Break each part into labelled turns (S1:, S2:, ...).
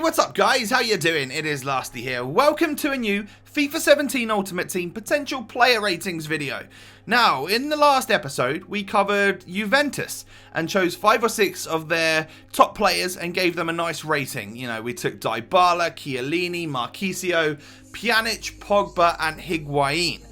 S1: what's up guys, how you doing? It is Lasty here. Welcome to a new FIFA 17 Ultimate Team potential player ratings video. Now, in the last episode, we covered Juventus and chose 5 or 6 of their top players and gave them a nice rating. You know, we took Dybala, Chiellini, Marchisio, Pjanic, Pogba and Higuain.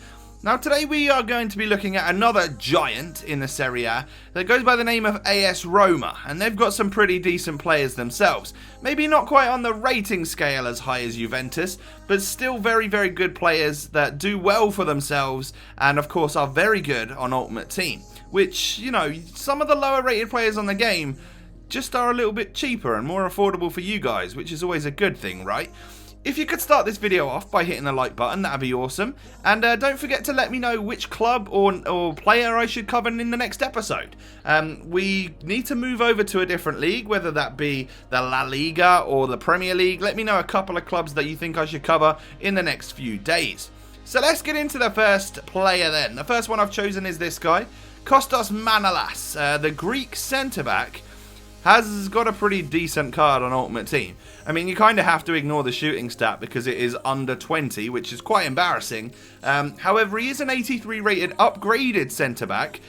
S1: Now today we are going to be looking at another giant in the Serie A that goes by the name of AS Roma, and they've got some pretty decent players themselves. Maybe not quite on the rating scale as high as Juventus, but still very good players that do well for themselves and of course are very good on Ultimate Team. Which, you know, some of the lower rated players on the game just are a little bit cheaper and more affordable for you guys, which is always a good thing, right? If you could start this video off by hitting the like button, that'd be awesome. And don't forget to let me know which club or player I should cover in the next episode. We need to move over to a different league, whether that be the La Liga or the Premier League. Let me know a couple of clubs that you think I should cover in the next few days. So let's get into the first player then. The first one I've chosen is this guy, Kostas Manolas, the Greek centre-back. Has got a pretty decent card on Ultimate Team. I mean, you kind of have to ignore the shooting stat because it is under 20, which is quite embarrassing. However, he is an 83 rated upgraded centre-back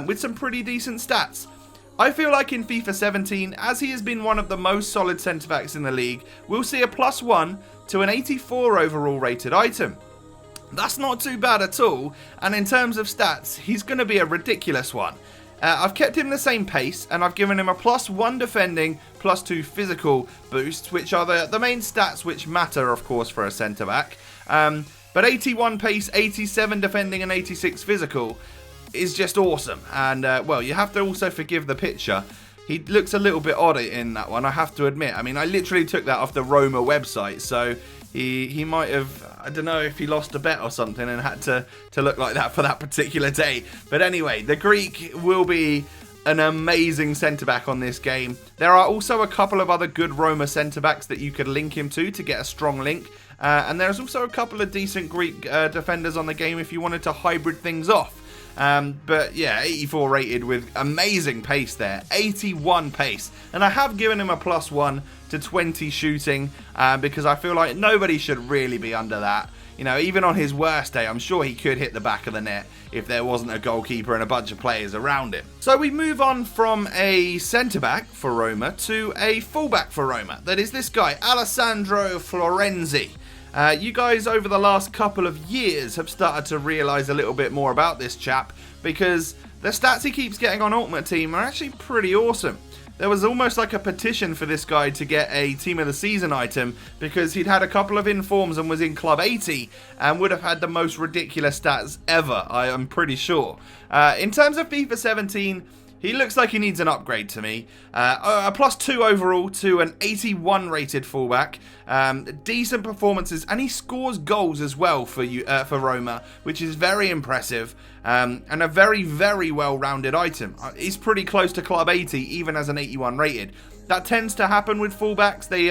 S1: with some pretty decent stats. I feel like in FIFA 17, as he has been one of the most solid centre-backs in the league, we'll see a +1 to an 84 overall rated item. That's not too bad at all, and in terms of stats, he's going to be a ridiculous one. I've kept him the same pace, and I've given him a +1 defending, +2 physical boost, which are the main stats which matter, of course, for a centre-back. But 81 pace, 87 defending, and 86 physical is just awesome. And, well, you have to also forgive the picture. He looks a little bit odd in that one, I have to admit. I mean, I literally took that off the Roma website, so he might have, I don't know if he lost a bet or something and had to look like that for that particular day. But anyway, the Greek will be an amazing centre-back on this game. There are also a couple of other good Roma centre-backs that you could link him to get a strong link. And there's also a couple of decent Greek defenders on the game if you wanted to hybrid things off. But yeah, 84 rated with amazing pace there, 81 pace, and I have given him a +1 to 20 shooting because I feel like nobody should really be under that. You know, even on his worst day, I'm sure he could hit the back of the net if there wasn't a goalkeeper and a bunch of players around him. So we move on from a centre-back for Roma to a full-back for Roma. That is this guy, Alessandro Florenzi. You guys over the last couple of years have started to realise a little bit more about this chap because the stats he keeps getting on Ultimate Team are actually pretty awesome. There was almost like a petition for this guy to get a Team of the Season item because he'd had a couple of informs and was in Club 80 and would have had the most ridiculous stats ever, I am pretty sure. In terms of FIFA 17, he looks like he needs an upgrade to me. A +2 overall to an 81 rated fullback. Decent performances, and he scores goals as well for Roma, which is very impressive. And a very well-rounded item. He's pretty close to Club 80, even as an 81 rated. That tends to happen with fullbacks. They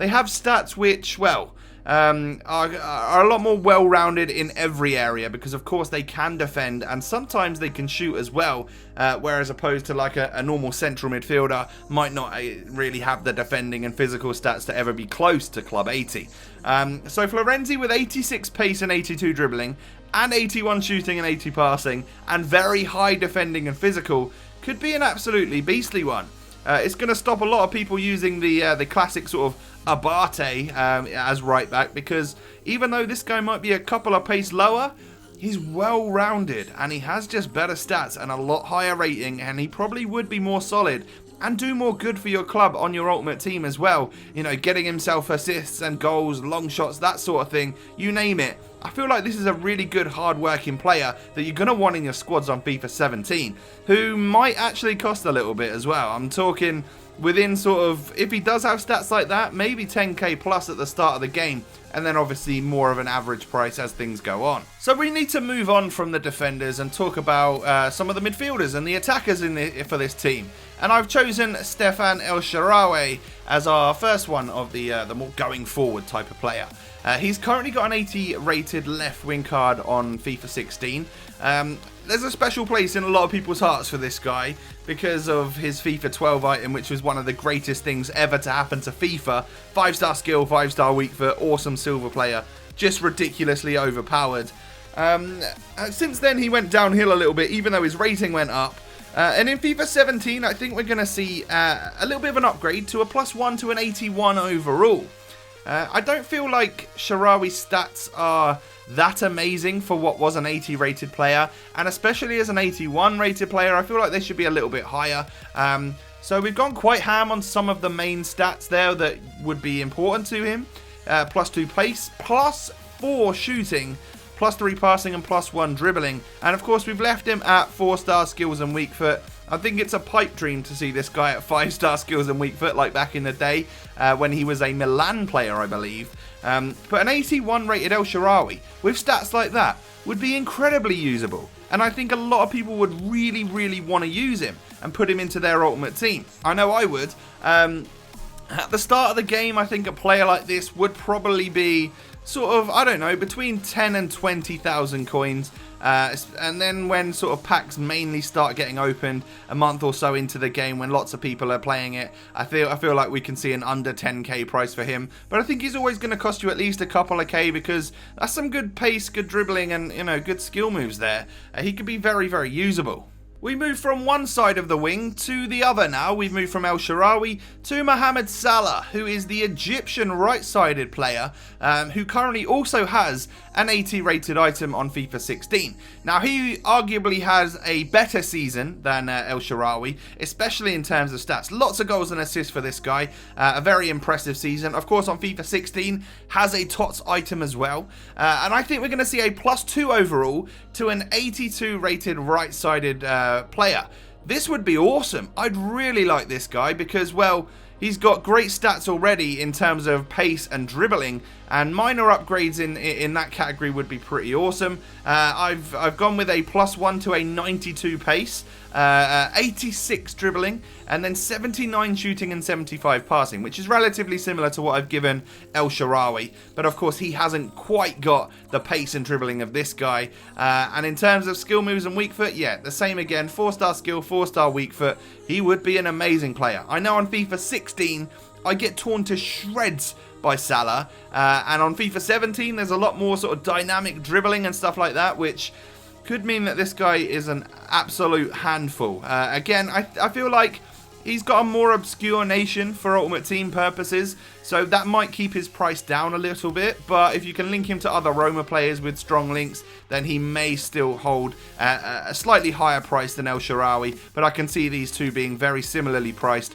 S1: have stats which, well, are a lot more well-rounded in every area because of course they can defend and sometimes they can shoot as well, whereas opposed to like a normal central midfielder might not really have the defending and physical stats to ever be close to Club 80. So Florenzi with 86 pace and 82 dribbling and 81 shooting and 80 passing and very high defending and physical could be an absolutely beastly one. It's going to stop a lot of people using the classic sort of Abate as right back because even though this guy might be a couple of pace lower, he's well rounded and he has just better stats and a lot higher rating, and he probably would be more solid and do more good for your club on your Ultimate Team as well. You know, getting himself assists and goals, long shots, that sort of thing, you name it. I feel like this is a really good hard-working player that you're going to want in your squads on FIFA 17, who might actually cost a little bit as well. I'm talking within sort of, if he does have stats like that, maybe 10k plus at the start of the game, and then obviously more of an average price as things go on. So we need to move on from the defenders and talk about some of the midfielders and the attackers for this team. And I've chosen Stefan El Shaarawy as our first one of the more going forward type of player. He's currently got an 80 rated left wing card on FIFA 16. There's a special place in a lot of people's hearts for this guy because of his FIFA 12 item, which was one of the greatest things ever to happen to FIFA. 5-star skill, 5-star weak foot, awesome silver player, just ridiculously overpowered. Since then he went downhill a little bit, even though his rating went up. And in FIFA 17, I think we're going to see a little bit of an upgrade to a +1 to an 81 overall. I don't feel like Shaarawy's stats are that amazing for what was an 80 rated player, and especially as an 81 rated player, I feel like they should be a little bit higher. So we've gone quite ham on some of the main stats there that would be important to him. +2 pace, +4 shooting, +3 passing and +1 dribbling, and of course we've left him at 4-star skills and weak foot. I think it's a pipe dream to see this guy at 5-star skills and weak foot like back in the day when he was a Milan player, I believe. But an 81 rated El Shaarawy with stats like that would be incredibly usable, and I think a lot of people would really want to use him and put him into their ultimate team. I know I would. At the start of the game, I think a player like this would probably be sort of, I don't know, between 10 and 20,000 coins. And then when sort of packs mainly start getting opened a month or so into the game, when lots of people are playing it, I feel like we can see an under 10k price for him. But I think he's always going to cost you at least a couple of k, because that's some good pace, good dribbling, and good skill moves there. He could be very usable. We move from one side of the wing to the other now. We've moved from El Shaarawy to Mohamed Salah, who is the Egyptian right-sided player, who currently also has an 80 rated item on FIFA 16. Now, he arguably has a better season than El Shaarawy, especially in terms of stats. Lots of goals and assists for this guy. A very impressive season. Of course, on FIFA 16, has a TOTS item as well. And I think we're going to see a +2 overall to an 82 rated right-sided player. This would be awesome. I'd really like this guy because, well, he's got great stats already in terms of pace and dribbling, and minor upgrades in that category would be pretty awesome. I've gone with a +1 to a 92 pace, 86 dribbling, and then 79 shooting and 75 passing, which is relatively similar to what I've given El Shaarawy. But of course, he hasn't quite got the pace and dribbling of this guy. And in terms of skill moves and weak foot, yeah, the same again. 4-star skill, 4-star weak foot. He would be an amazing player. I know on FIFA 16, I get torn to shreds by Salah, and on FIFA 17 there's a lot more sort of dynamic dribbling and stuff like that, which could mean that this guy is an absolute handful. Again, I feel like he's got a more obscure nation for Ultimate Team purposes, so that might keep his price down a little bit, but if you can link him to other Roma players with strong links, then he may still hold a slightly higher price than El Shaarawy, but I can see these two being very similarly priced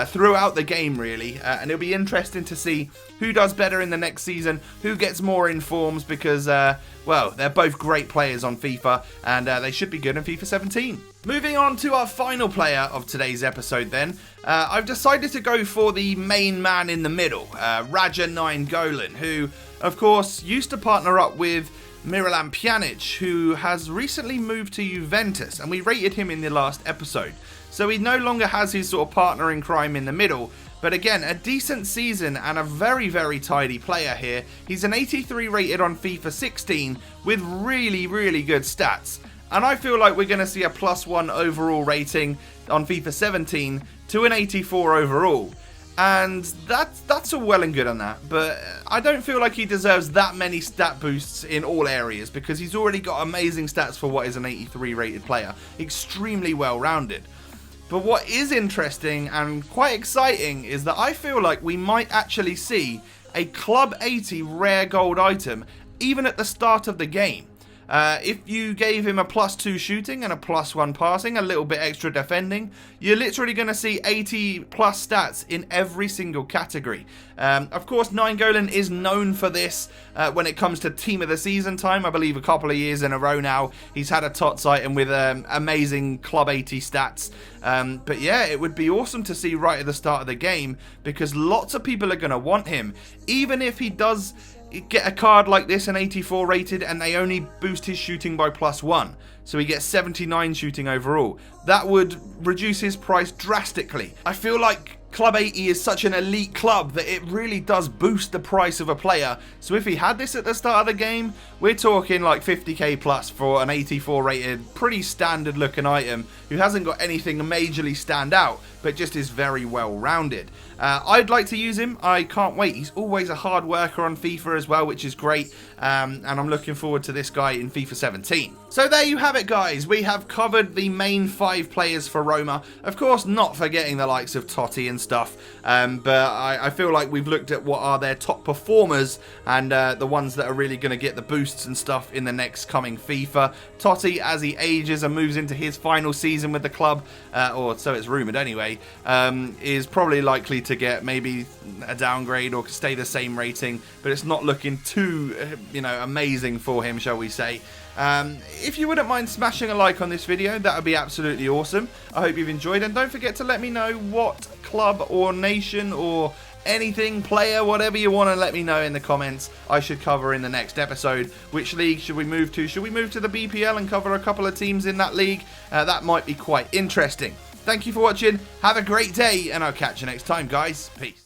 S1: throughout the game, really, and it'll be interesting to see who does better in the next season, who gets more informs, because, well, they're both great players on FIFA, and they should be good in FIFA 17. Moving on to our final player of today's episode then, I've decided to go for the main man in the middle, Radja Nainggolan, who, of course, used to partner up with Miralem Pjanic, who has recently moved to Juventus, and we rated him in the last episode. So he no longer has his sort of partner in crime in the middle, but again, a decent season and a very tidy player here. He's an 83 rated on FIFA 16 with really good stats. And I feel like we're going to see a +1 overall rating on FIFA 17 to an 84 overall. And that's all well and good on that, but I don't feel like he deserves that many stat boosts in all areas, because he's already got amazing stats for what is an 83 rated player. Extremely well rounded. But what is interesting and quite exciting is that I feel like we might actually see a Club 80 rare gold item even at the start of the game. If you gave him a +2 shooting and a +1 passing, a little bit extra defending, you're literally going to see 80 plus stats in every single category. Of course, Nainggolan is known for this when it comes to Team of the Season time. I believe a couple of years in a row now, he's had a TOTS item with amazing Club 80 stats. But yeah, it would be awesome to see right at the start of the game, because lots of people are going to want him, even if he does get a card like this, an 84 rated, and they only boost his shooting by +1, so he gets 79 shooting overall. That would reduce his price drastically. I feel like Club 80 is such an elite club that it really does boost the price of a player. So if he had this at the start of the game, we're talking like 50k plus for an 84 rated, pretty standard looking item who hasn't got anything majorly stand out, but just is very well rounded. I'd like to use him. I can't wait. He's always a hard worker on FIFA as well, which is great. And I'm looking forward to this guy in FIFA 17. So there you have it, guys. We have covered the main 5 players for Roma. Of course, not forgetting the likes of Totti and stuff. But I feel like we've looked at what are their top performers and the ones that are really going to get the boosts and stuff in the next coming FIFA. Totti, as he ages and moves into his final season with the club, or so it's rumoured anyway, is probably likely to get maybe a downgrade or stay the same rating, but it's not looking too, amazing for him, shall we say. If you wouldn't mind smashing a like on this video, that would be absolutely awesome. I hope you've enjoyed, and don't forget to let me know what club or nation or anything, player, whatever you want to let me know in the comments I should cover in the next episode. Which league should we move to? Should we move to the BPL and cover a couple of teams in that league? That might be quite interesting. Thank you for watching, have a great day, and I'll catch you next time, guys. Peace.